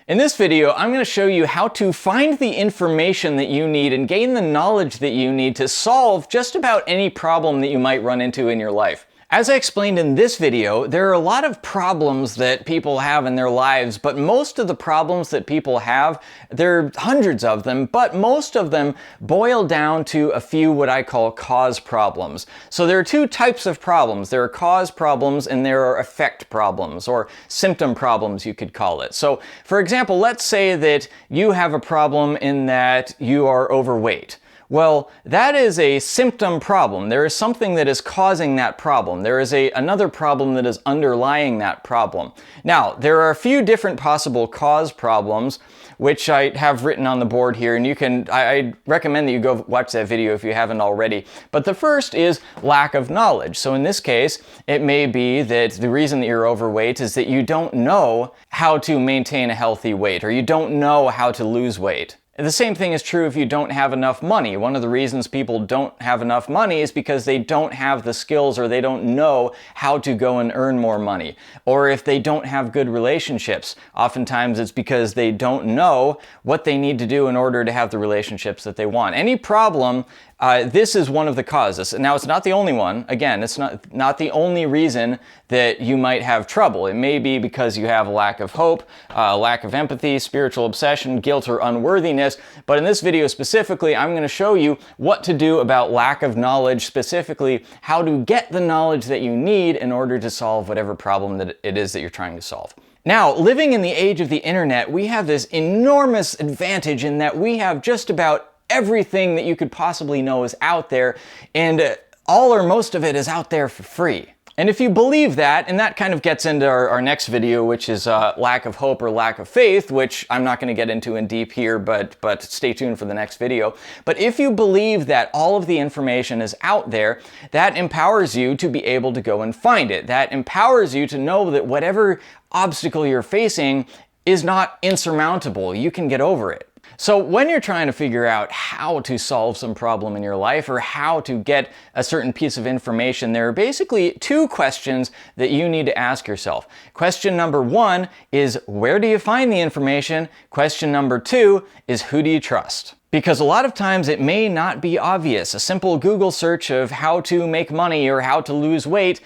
In this video, I'm going to show you how to find the information that you need and gain the knowledge that you need to solve just about any problem that you might run into in your life. As I explained in this video, there are a lot of problems that people have in their lives, but most of the problems that people have, there are hundreds of them, but most of them boil down to a few what I call cause problems. So there are two types of problems. There are cause problems and there are effect problems, or symptom problems you could call it. So for example, let's say that you have a problem in that you are overweight. Well, that is a symptom problem. There is something that is causing that problem. There is another problem that is underlying that problem. Now, there are a few different possible cause problems, which I have written on the board here, and I recommend that you go watch that video if you haven't already. But the first is lack of knowledge. So in this case, it may be that the reason that you're overweight is that you don't know how to maintain a healthy weight, or you don't know how to lose weight. The same thing is true if you don't have enough money. One of the reasons people don't have enough money is because they don't have the skills, or they don't know how to go and earn more money. Or if they don't have good relationships, oftentimes it's because they don't know what they need to do in order to have the relationships that they want. Any problem, this is one of the causes. Now, it's not the only one. Again, it's not the only reason that you might have trouble. It may be because you have a lack of hope, lack of empathy, spiritual obsession, guilt, or unworthiness. But in this video specifically, I'm going to show you what to do about lack of knowledge, specifically how to get the knowledge that you need in order to solve whatever problem that it is that you're trying to solve. Now, living in the age of the internet, we have this enormous advantage in that we have just about everything that you could possibly know is out there, and all or most of it is out there for free. And if you believe that, and that kind of gets into our next video, which is lack of hope or lack of faith, which I'm not going to get into in deep here, but stay tuned for the next video. But if you believe that all of the information is out there, that empowers you to be able to go and find it. That empowers you to know that whatever obstacle you're facing is not insurmountable. You can get over it. So when you're trying to figure out how to solve some problem in your life, or how to get a certain piece of information, there are basically two questions that you need to ask yourself. Question number one is, where do you find the information? Question number two is, who do you trust? Because a lot of times it may not be obvious. A simple Google search of how to make money or how to lose weight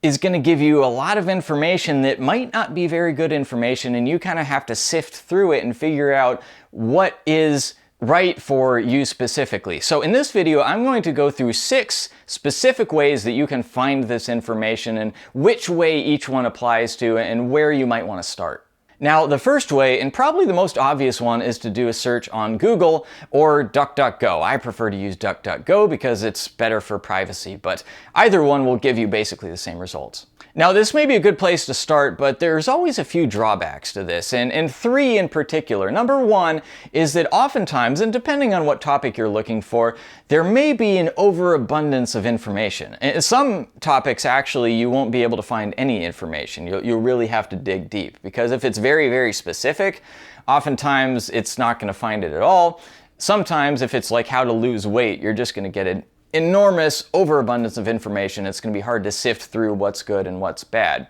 is going to give you a lot of information that might not be very good information, and you kind of have to sift through it and figure out what is right for you specifically. So in this video, I'm going to go through 6 specific ways that you can find this information, and which way each one applies to, and where you might want to start. Now, the first way, and probably the most obvious one, is to do a search on Google or DuckDuckGo. I prefer to use DuckDuckGo because it's better for privacy, but either one will give you basically the same results. Now, this may be a good place to start, but there's always a few drawbacks to this, and 3 in particular. Number 1 is that oftentimes, and depending on what topic you're looking for, there may be an overabundance of information. And some topics, actually, you won't be able to find any information. You'll really have to dig deep, because if it's very, very specific, oftentimes it's not going to find it at all. Sometimes, if it's like how to lose weight, you're just going to get an enormous overabundance of information. It's going to be hard to sift through what's good and what's bad.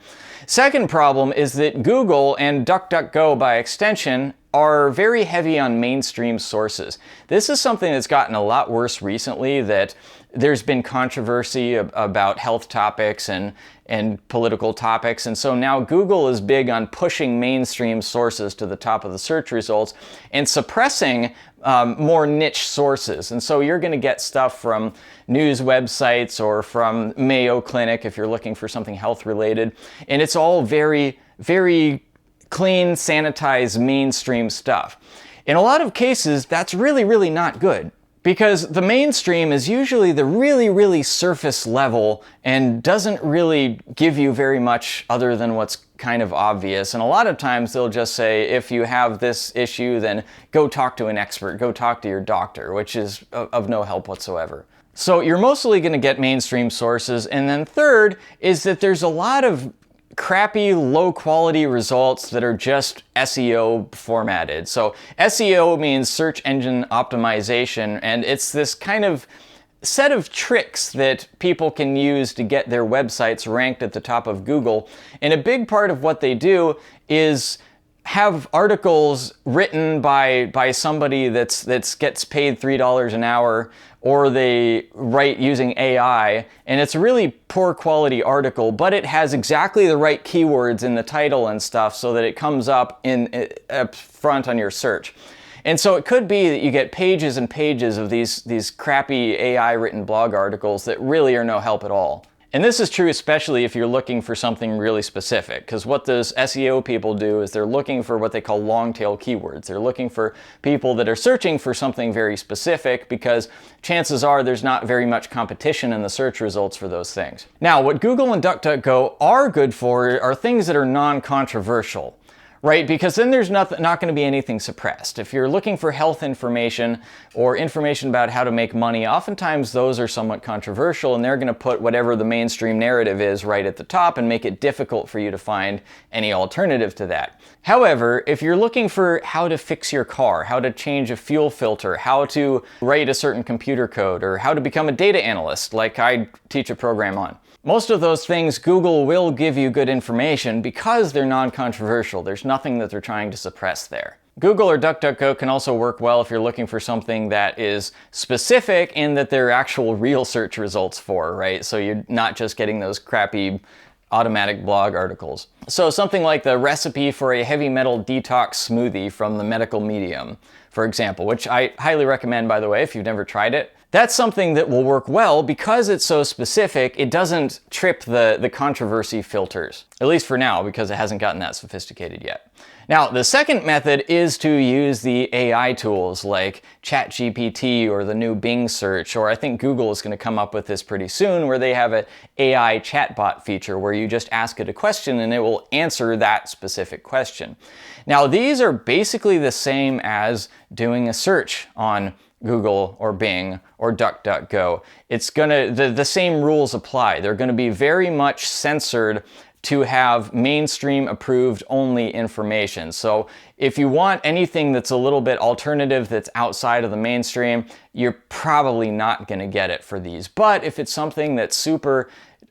Second problem is that Google and DuckDuckGo by extension are very heavy on mainstream sources. This is something that's gotten a lot worse recently, that there's been controversy about health topics and political topics, and so now Google is big on pushing mainstream sources to the top of the search results and suppressing more niche sources. And so you're going to get stuff from news websites or from Mayo Clinic if you're looking for something health related, and it's all very, very clean, sanitized, mainstream stuff. In a lot of cases, that's really, really not good, because the mainstream is usually the really, really surface level and doesn't really give you very much other than what's kind of obvious. And a lot of times they'll just say, if you have this issue, then go talk to an expert, go talk to your doctor, which is of no help whatsoever. So you're mostly going to get mainstream sources. And then third is that there's a lot of crappy, low quality results that are just SEO formatted. So SEO means search engine optimization, and it's this kind of set of tricks that people can use to get their websites ranked at the top of Google. And a big part of what they do is have articles written by somebody that gets paid $3 an hour, or they write using AI, and it's a really poor quality article, but it has exactly the right keywords in the title and stuff so that it comes up up front on your search. And so it could be that you get pages and pages of these crappy AI written blog articles that really are no help at all. And this is true especially if you're looking for something really specific, because what those SEO people do is they're looking for what they call long tail keywords. They're looking for people that are searching for something very specific, because chances are there's not very much competition in the search results for those things. Now, what Google and DuckDuckGo are good for are things that are non-controversial. Right? Because then there's not going to be anything suppressed. If you're looking for health information or information about how to make money, oftentimes those are somewhat controversial, and they're going to put whatever the mainstream narrative is right at the top and make it difficult for you to find any alternative to that. However, if you're looking for how to fix your car, how to change a fuel filter, how to write a certain computer code, or how to become a data analyst like I teach a program on, most of those things Google will give you good information because they're non-controversial. There's nothing that they're trying to suppress there. Google or DuckDuckGo can also work well if you're looking for something that is specific and that there are actual real search results for, right? So you're not just getting those crappy automatic blog articles. So something like the recipe for a heavy metal detox smoothie from the Medical Medium, for example, which I highly recommend, by the way, if you've never tried it. That's something that will work well because it's so specific. It doesn't trip the controversy filters, at least for now, because it hasn't gotten that sophisticated yet. Now, the second method is to use the AI tools like ChatGPT or the new Bing search, or I think Google is going to come up with this pretty soon, where they have an AI chatbot feature where you just ask it a question and it will answer that specific question. Now, these are basically the same as doing a search on Google or Bing or DuckDuckGo. It's the same rules apply. They're going to be very much censored to have mainstream approved only information. So if you want anything that's a little bit alternative, that's outside of the mainstream, you're probably not going to get it for these. But if it's something that's super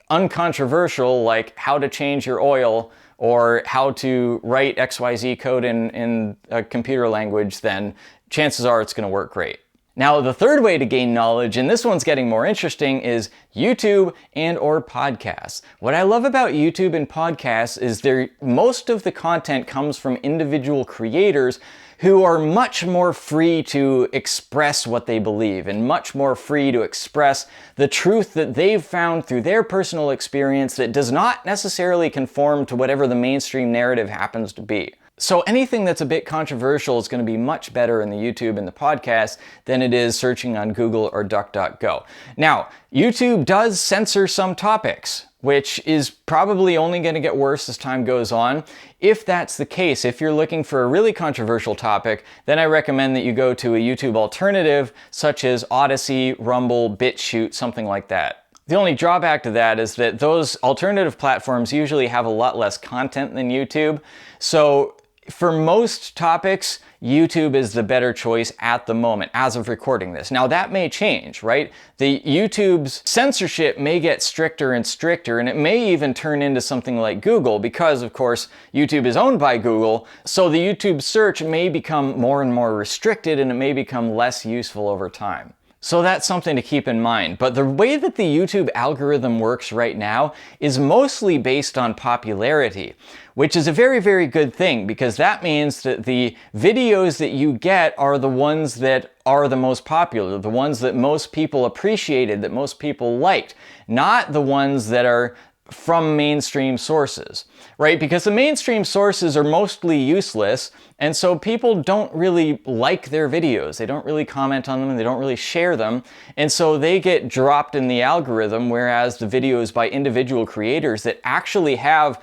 uncontroversial, like how to change your oil or how to write XYZ code in a computer language, then chances are it's going to work great. Now, the third way to gain knowledge, and this one's getting more interesting, is YouTube and or podcasts. What I love about YouTube and podcasts is most of the content comes from individual creators who are much more free to express what they believe and much more free to express the truth that they've found through their personal experience that does not necessarily conform to whatever the mainstream narrative happens to be. So anything that's a bit controversial is going to be much better in the YouTube and the podcast than it is searching on Google or DuckDuckGo. Now, YouTube does censor some topics, which is probably only going to get worse as time goes on. If that's the case, if you're looking for a really controversial topic, then I recommend that you go to a YouTube alternative such as Odysee, Rumble, BitChute, something like that. The only drawback to that is that those alternative platforms usually have a lot less content than YouTube. So for most topics, YouTube is the better choice at the moment, as of recording this. Now that may change, right? The YouTube's censorship may get stricter and stricter, and it may even turn into something like Google, because of course YouTube is owned by Google, so the YouTube search may become more and more restricted, and it may become less useful over time. So that's something to keep in mind. But the way that the YouTube algorithm works right now is mostly based on popularity, which is a very, very good thing, because that means that the videos that you get are the ones that are the most popular, the ones that most people appreciated, that most people liked, not the ones that are from mainstream sources, right? Because the mainstream sources are mostly useless, and so people don't really like their videos. They don't really comment on them, and they don't really share them, and so they get dropped in the algorithm, whereas the videos by individual creators that actually have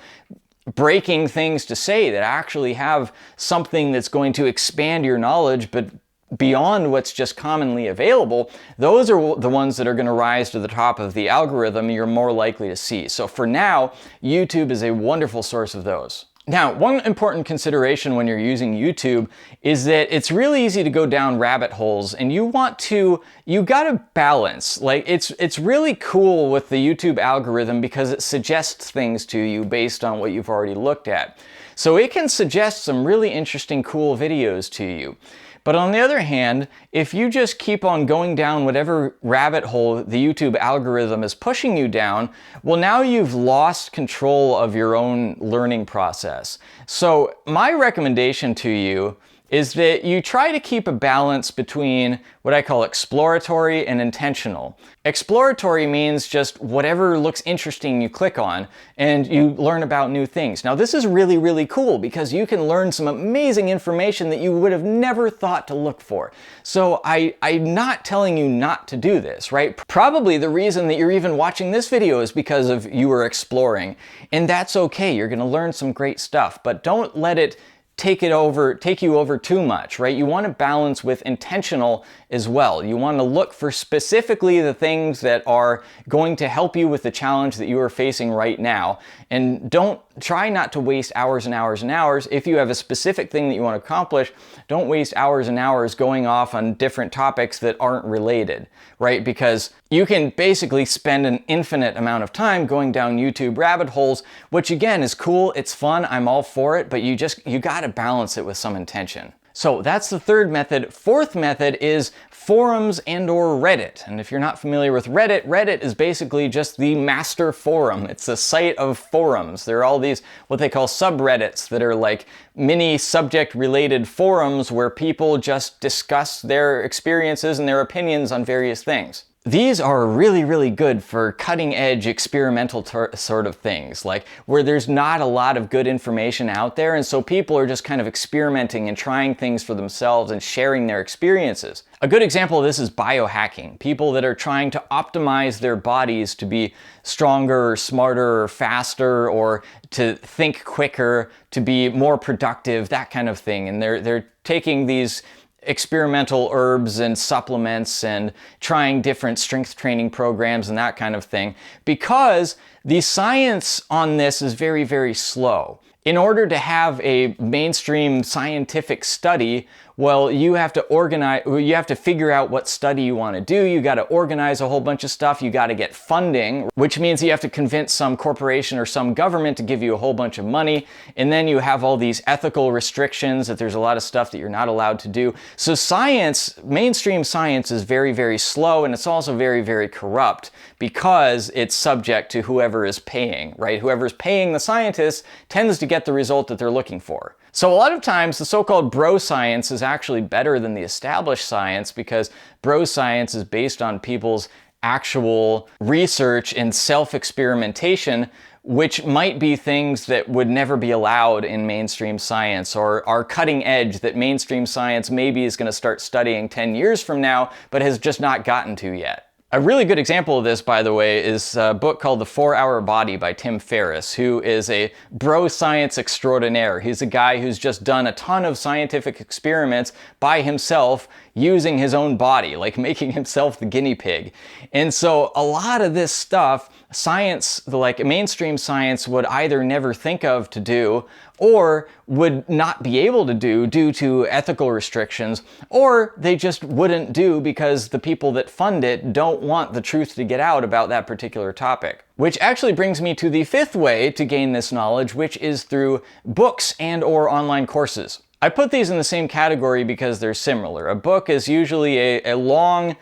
breaking things to say, that actually have something that's going to expand your knowledge, but beyond what's just commonly available, those are the ones that are going to rise to the top of the algorithm you're more likely to see. So for now, YouTube is a wonderful source of those. Now, one important consideration when you're using YouTube is that it's really easy to go down rabbit holes, and you gotta balance. Like, it's really cool with the YouTube algorithm because it suggests things to you based on what you've already looked at. So it can suggest some really interesting, cool videos to you. But on the other hand, if you just keep on going down whatever rabbit hole the YouTube algorithm is pushing you down, well, now you've lost control of your own learning process. So my recommendation to you is that you try to keep a balance between what I call exploratory and intentional. Exploratory means just whatever looks interesting you click on and you learn about new things. Now this is really, really cool because you can learn some amazing information that you would have never thought to look for. So I'm not telling you not to do this, right? Probably the reason that you're even watching this video is because of you were exploring, and that's okay. You're gonna learn some great stuff, but don't let it take you over too much, right? You want to balance with intentional as well. You want to look for specifically the things that are going to help you with the challenge that you are facing right now. And try not to waste hours and hours and hours. If you have a specific thing that you want to accomplish, don't waste hours and hours going off on different topics that aren't related, right? Because you can basically spend an infinite amount of time going down YouTube rabbit holes, which again is cool, it's fun, I'm all for it, but you gotta balance it with some intention. So that's the third method. Fourth method is forums and/or Reddit. And if you're not familiar with Reddit, Reddit is basically just the master forum. It's a site of forums. There are all these, what they call subreddits, that are like mini subject-related forums where people just discuss their experiences and their opinions on various things. These are really, really good for cutting-edge experimental sort of things, like where there's not a lot of good information out there, and so people are just kind of experimenting and trying things for themselves and sharing their experiences. A good example of this is biohacking. People that are trying to optimize their bodies to be stronger, or smarter, or faster, or to think quicker, to be more productive, that kind of thing. And they're taking these experimental herbs and supplements and trying different strength training programs and that kind of thing, because the science on this is very, very slow. In order to have a mainstream scientific study, well, you have to figure out what study you want to do. You got to organize a whole bunch of stuff. You got to get funding, which means you have to convince some corporation or some government to give you a whole bunch of money. And then you have all these ethical restrictions that there's a lot of stuff that you're not allowed to do. So science, mainstream science, is very, very slow, and it's also very, very corrupt because it's subject to whoever is paying, right? Whoever's paying the scientists tends to get the result that they're looking for. So a lot of times the so-called bro science is actually better than the established science, because bro science is based on people's actual research and self-experimentation, which might be things that would never be allowed in mainstream science, or are cutting edge that mainstream science maybe is going to start studying 10 years from now, but has just not gotten to yet. A really good example of this, by the way, is a book called The 4-Hour Body by Tim Ferriss, who is a bro science extraordinaire. He's a guy who's just done a ton of scientific experiments by himself using his own body, like making himself the guinea pig. And so a lot of this stuff, science, like mainstream science, would either never think of to do, or would not be able to do due to ethical restrictions, or they just wouldn't do because the people that fund it don't want the truth to get out about that particular topic. Which actually brings me to the fifth way to gain this knowledge, which is through books and/or online courses. I put these in the same category because they're similar. A book is usually a long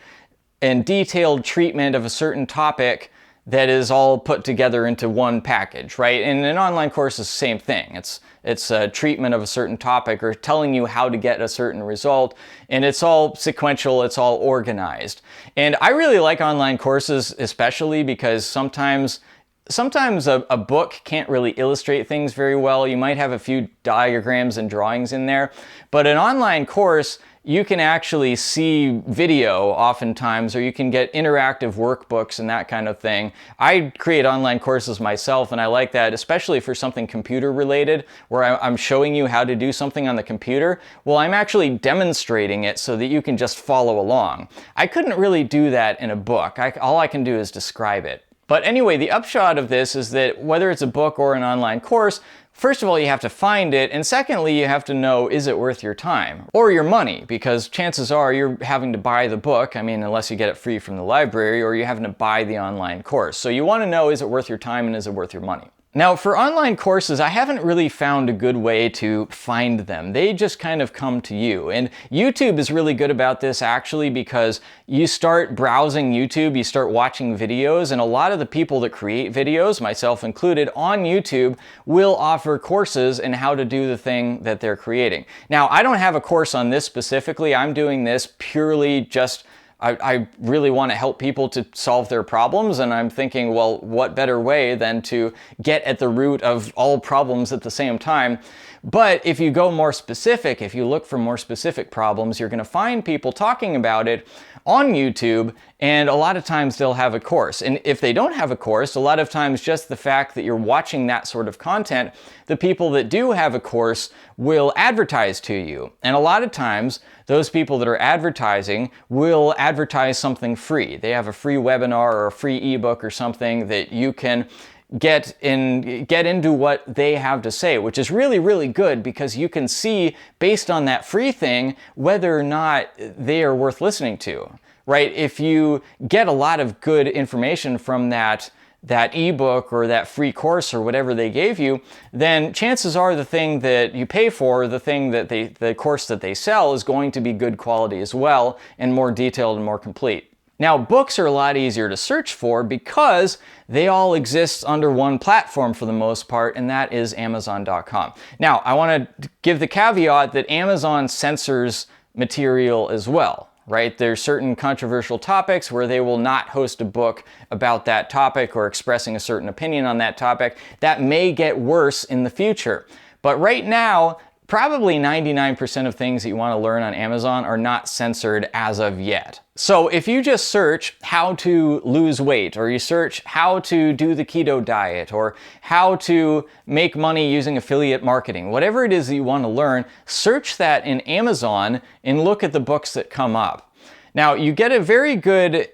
and detailed treatment of a certain topic that is all put together into one package, right? And an online course is the same thing. It's a treatment of a certain topic, or telling you how to get a certain result, and it's all sequential, it's all organized. And I really like online courses, especially because sometimes a book can't really illustrate things very well. You might have a few diagrams and drawings in there, but an online course, you can actually see video oftentimes, or you can get interactive workbooks and that kind of thing. I create online courses myself, and I like that, especially for something computer related, where I'm showing you how to do something on the computer. Well, I'm actually demonstrating it so that you can just follow along. I couldn't really do that in a book. All I can do is describe it. But anyway, the upshot of this is that whether it's a book or an online course, first of all, you have to find it, and secondly, you have to know, is it worth your time or your money? Because chances are you're having to buy the book, I mean, unless you get it free from the library, or you're having to buy the online course. So you want to know, is it worth your time and is it worth your money? Now, for online courses, I haven't really found a good way to find them. They just kind of come to you. And YouTube is really good about this actually, because you start browsing YouTube, you start watching videos, and a lot of the people that create videos, myself included, on YouTube will offer courses in how to do the thing that they're creating. Now, I don't have a course on this specifically. I'm doing this purely just I really want to help people to solve their problems, and I'm thinking, well, what better way than to get at the root of all problems at the same time? But if you go more specific, if you look for more specific problems, you're going to find people talking about it on YouTube, and a lot of times they'll have a course. And if they don't have a course, a lot of times just the fact that you're watching that sort of content, the people that do have a course will advertise to you. And a lot of times, those people that are advertising will advertise something free. They have a free webinar or a free ebook or something that you can get into what they have to say, which is really, really good, because you can see based on that free thing whether or not they are worth listening to, right? If you get a lot of good information from that ebook or that free course or whatever they gave you, then chances are the thing that you pay for, the course that they sell, is going to be good quality as well, and more detailed and more complete. Now, books are a lot easier to search for because they all exist under one platform for the most part, and that is Amazon.com. Now, I want to give the caveat that Amazon censors material as well, right? There's certain controversial topics where they will not host a book about that topic or expressing a certain opinion on that topic. That may get worse in the future. But right now, probably 99% of things that you want to learn on Amazon are not censored as of yet. So if you just search how to lose weight, or you search how to do the keto diet, or how to make money using affiliate marketing, whatever it is that you want to learn, search that in Amazon and look at the books that come up. Now, you get a very good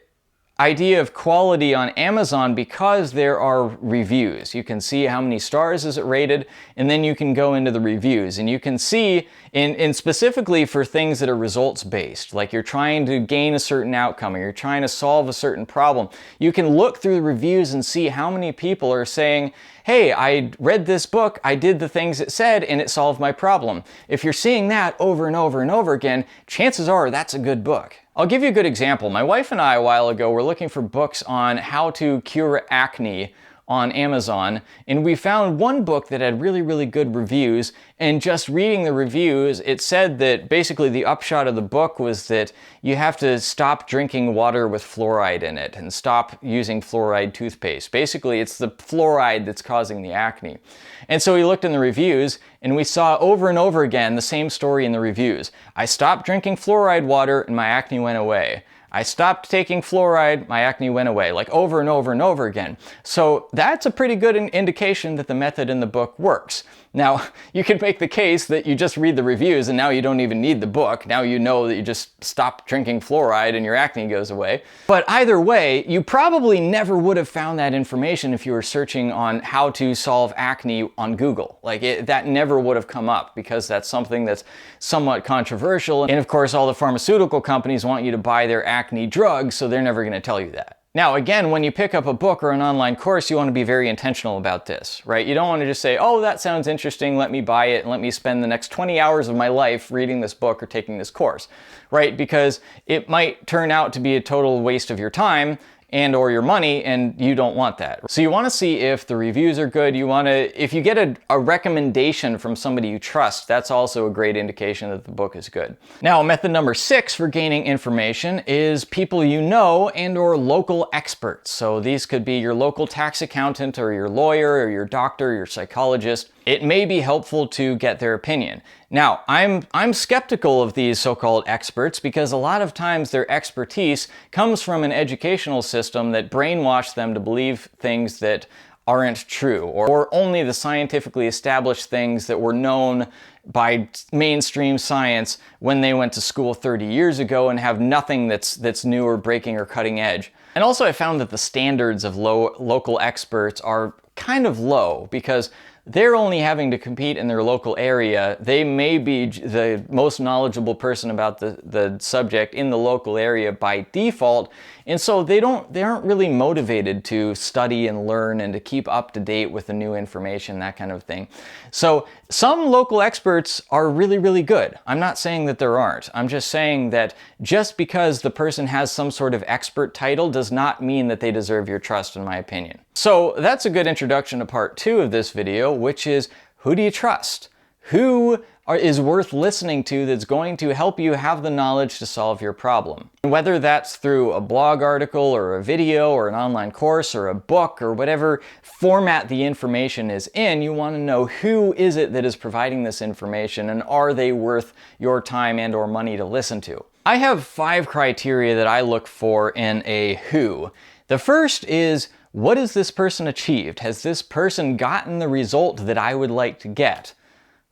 idea of quality on Amazon because there are reviews. You can see how many stars is it rated, and then you can go into the reviews, and you can see in specifically for things that are results based, like you're trying to gain a certain outcome or you're trying to solve a certain problem, you can look through the reviews and see how many people are saying, hey, I read this book, I did the things it said, and it solved my problem. If you're seeing that over and over and over again, chances are that's a good book. I'll give you a good example. My wife and I, a while ago, were looking for books on how to cure acne on Amazon, and we found one book that had really, really good reviews, and just reading the reviews, it said that basically the upshot of the book was that you have to stop drinking water with fluoride in it and stop using fluoride toothpaste. Basically, it's the fluoride that's causing the acne. And so we looked in the reviews, and we saw over and over again the same story in the reviews. I stopped drinking fluoride water and my acne went away. I stopped taking fluoride, my acne went away, like over and over and over again. So that's a pretty good indication that the method in the book works. Now, you could make the case that you just read the reviews and now you don't even need the book. Now you know that you just stop drinking fluoride and your acne goes away. But either way, you probably never would have found that information if you were searching on how to solve acne on Google. That never would have come up because that's something that's somewhat controversial. And of course, all the pharmaceutical companies want you to buy their acne drugs, so they're never going to tell you that. Now, again, when you pick up a book or an online course, you want to be very intentional about this, right? You don't want to just say, oh, that sounds interesting, let me buy it, and let me spend the next 20 hours of my life reading this book or taking this course, right? Because it might turn out to be a total waste of your time and or your money, and you don't want that. So you want to see if the reviews are good. If you get a recommendation from somebody you trust, that's also a great indication that the book is good. Now, method number 6 for gaining information is people you know and or local experts. So these could be your local tax accountant or your lawyer or your doctor, or your psychologist. It may be helpful to get their opinion. Now, I'm skeptical of these so-called experts because a lot of times their expertise comes from an educational system that brainwashed them to believe things that aren't true, or only the scientifically established things that were known by mainstream science when they went to school 30 years ago and have nothing that's new or breaking or cutting edge. And also I found that the standards of local experts are kind of low because they're only having to compete in their local area. They may be the most knowledgeable person about the subject in the local area by default, and so they aren't really motivated to study and learn and to keep up to date with the new information, that kind of thing. So some local experts are really, really good. I'm not saying that there aren't. I'm just saying that just because the person has some sort of expert title does not mean that they deserve your trust, in my opinion. So that's a good introduction to part 2 of this video, which is, who do you trust? Who is worth listening to that's going to help you have the knowledge to solve your problem? Whether that's through a blog article or a video or an online course or a book or whatever format the information is in, you want to know who is it that is providing this information, and are they worth your time and or money to listen to? I have 5 criteria that I look for in a who. The first is, what has this person achieved? Has this person gotten the result that I would like to get?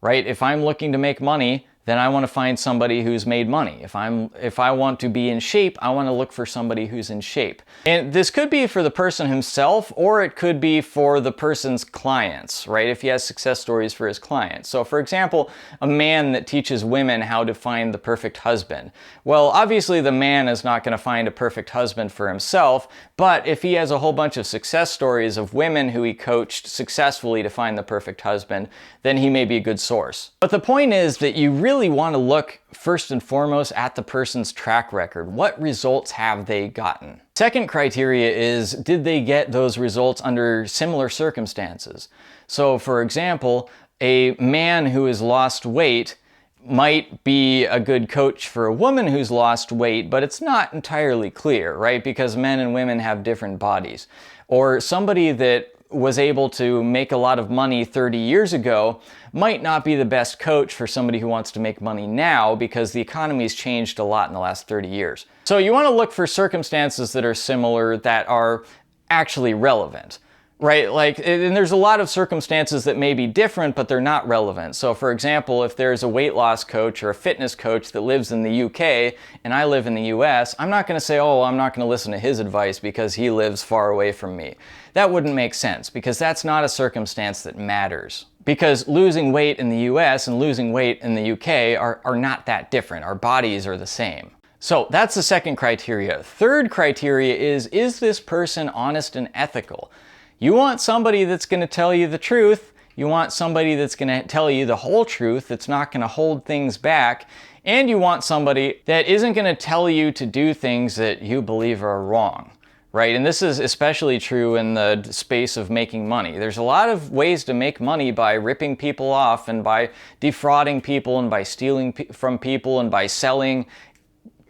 Right? If I'm looking to make money, then I want to find somebody who's made money. If I want to be in shape, I want to look for somebody who's in shape. And this could be for the person himself, or it could be for the person's clients, right? If he has success stories for his clients. So for example, a man that teaches women how to find the perfect husband. Well, obviously the man is not going to find a perfect husband for himself, but if he has a whole bunch of success stories of women who he coached successfully to find the perfect husband, then he may be a good source. But the point is that you really want to look first and foremost at the person's track record. What results have they gotten? Second criteria is, did they get those results under similar circumstances? So for example, a man who has lost weight might be a good coach for a woman who's lost weight, but it's not entirely clear, right? Because men and women have different bodies. Or somebody that was able to make a lot of money 30 years ago might not be the best coach for somebody who wants to make money now, because the economy's changed a lot in the last 30 years. So you want to look for circumstances that are similar, that are actually relevant, right? Like, and there's a lot of circumstances that may be different, but they're not relevant. So for example, if there's a weight loss coach or a fitness coach that lives in the UK and I live in the US, I'm not going to say, oh, I'm not going to listen to his advice because he lives far away from me. That wouldn't make sense, because that's not a circumstance that matters. Because losing weight in the US and losing weight in the UK are not that different. Our bodies are the same. So that's the second criteria. Third criteria is this person honest and ethical? You want somebody that's going to tell you the truth. You want somebody that's going to tell you the whole truth, that's not going to hold things back. And you want somebody that isn't going to tell you to do things that you believe are wrong, right? And this is especially true in the space of making money. There's a lot of ways to make money by ripping people off and by defrauding people and by stealing from people and by selling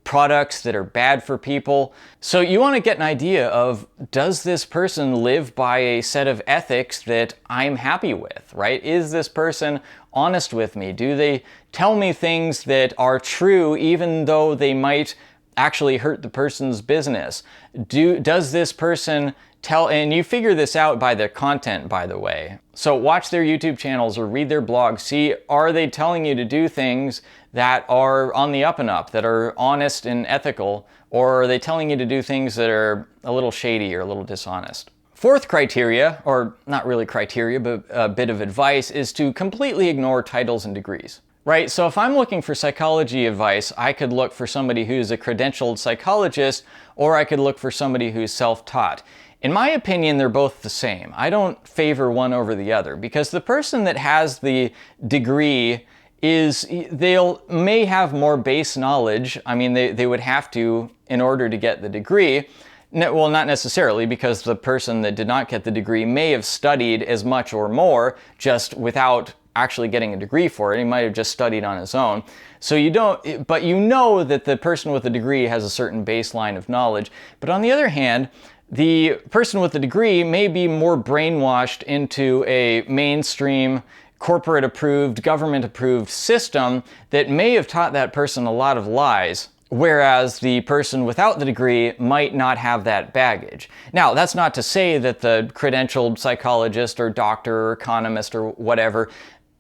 products that are bad for people. So you want to get an idea of, does this person live by a set of ethics that I'm happy with, right? Is this person honest with me? Do they tell me things that are true even though they might actually hurt the person's business? Does this person tell, and you figure this out by their content, by the way. So watch their YouTube channels or read their blogs. See, are they telling you to do things that are on the up and up, that are honest and ethical, or are they telling you to do things that are a little shady or a little dishonest? Fourth criteria, or not really criteria, but a bit of advice, is to completely ignore titles and degrees. Right, so if I'm looking for psychology advice, I could look for somebody who's a credentialed psychologist, or I could look for somebody who's self-taught. In my opinion, they're both the same. I don't favor one over the other, because the person that has the degree may have more base knowledge. I mean, they would have to in order to get the degree. Well, not necessarily, because the person that did not get the degree may have studied as much or more just without actually getting a degree for it. He might have just studied on his own. So but you know that the person with the degree has a certain baseline of knowledge. But on the other hand, the person with the degree may be more brainwashed into a mainstream, corporate approved, government approved system that may have taught that person a lot of lies, whereas the person without the degree might not have that baggage. Now, that's not to say that the credentialed psychologist or doctor or economist or whatever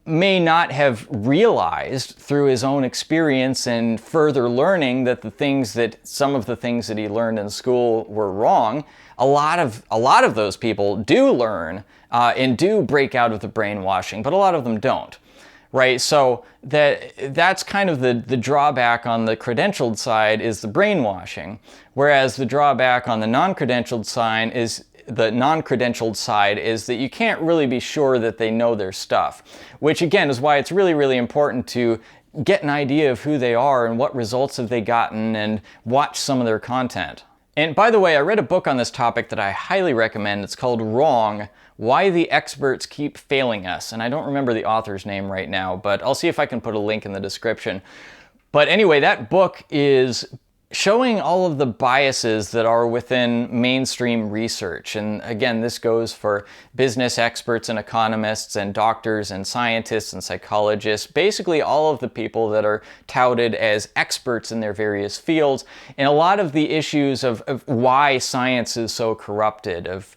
may not have realized through his own experience and further learning that some of the things that he learned in school were wrong. A lot of those people do learn and do break out of the brainwashing, but a lot of them don't. Right, so that's kind of the drawback on the credentialed side is the brainwashing, whereas the drawback on the non-credentialed side is that you can't really be sure that they know their stuff, which again is why it's really, really important to get an idea of who they are and what results have they gotten and watch some of their content. And by the way, I read a book on this topic that I highly recommend. It's called Wrong: Why the Experts Keep Failing Us. And I don't remember the author's name right now, but I'll see if I can put a link in the description. But anyway, that book is showing all of the biases that are within mainstream research. And again, this goes for business experts and economists and doctors and scientists and psychologists, basically all of the people that are touted as experts in their various fields. And a lot of the issues of why science is so corrupted, of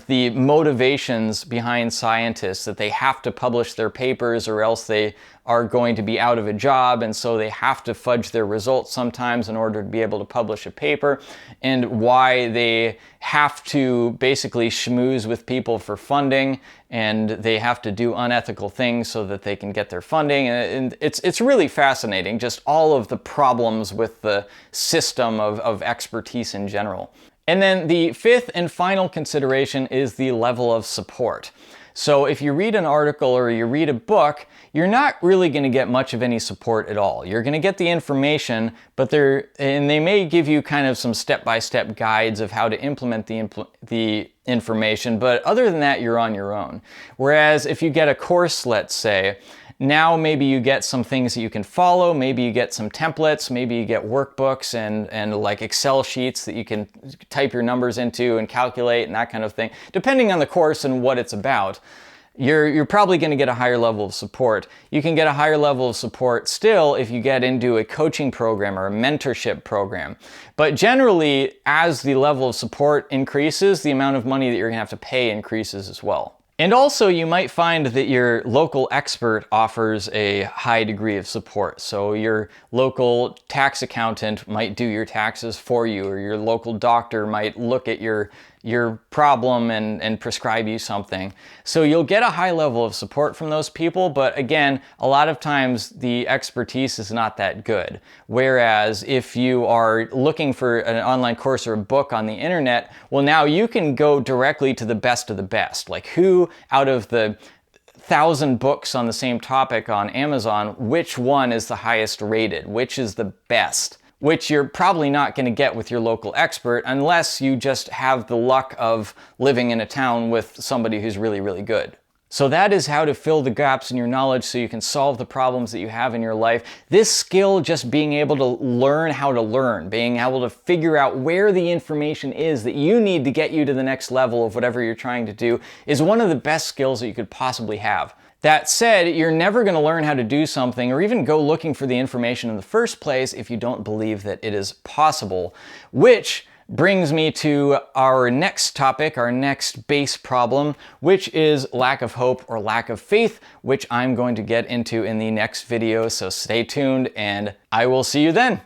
the motivations behind scientists, that they have to publish their papers or else they are going to be out of a job, and so they have to fudge their results sometimes in order to be able to publish a paper, and why they have to basically schmooze with people for funding, and they have to do unethical things so that they can get their funding. And it's really fascinating, just all of the problems with the system of expertise in general. And then the fifth and final consideration is the level of support. So if you read an article or you read a book, you're not really going to get much of any support at all. You're going to get the information, but they may give you kind of some step-by-step guides of how to implement the information, but other than that, you're on your own. Whereas if you get a course, let's say, now maybe you get some things that you can follow, maybe you get some templates, maybe you get workbooks and like Excel sheets that you can type your numbers into and calculate and that kind of thing. Depending on the course and what it's about, you're probably going to get a higher level of support. You can get a higher level of support still if you get into a coaching program or a mentorship program. But generally, as the level of support increases, the amount of money that you're going to have to pay increases as well. And also, you might find that your local expert offers a high degree of support. So your local tax accountant might do your taxes for you, or your local doctor might look at your problem and prescribe you something. So you'll get a high level of support from those people, but again, a lot of times the expertise is not that good. Whereas if you are looking for an online course or a book on the internet, well, now you can go directly to the best of the best. Like, who out of the 1,000 books on the same topic on Amazon, which one is the highest rated? Which is the best? Which you're probably not going to get with your local expert unless you just have the luck of living in a town with somebody who's really, really good. So that is how to fill the gaps in your knowledge so you can solve the problems that you have in your life. This skill, just being able to learn how to learn, being able to figure out where the information is that you need to get you to the next level of whatever you're trying to do, is one of the best skills that you could possibly have. That said, you're never going to learn how to do something or even go looking for the information in the first place if you don't believe that it is possible, which brings me to our next topic, our next base problem, which is lack of hope or lack of faith, which I'm going to get into in the next video. So stay tuned and I will see you then.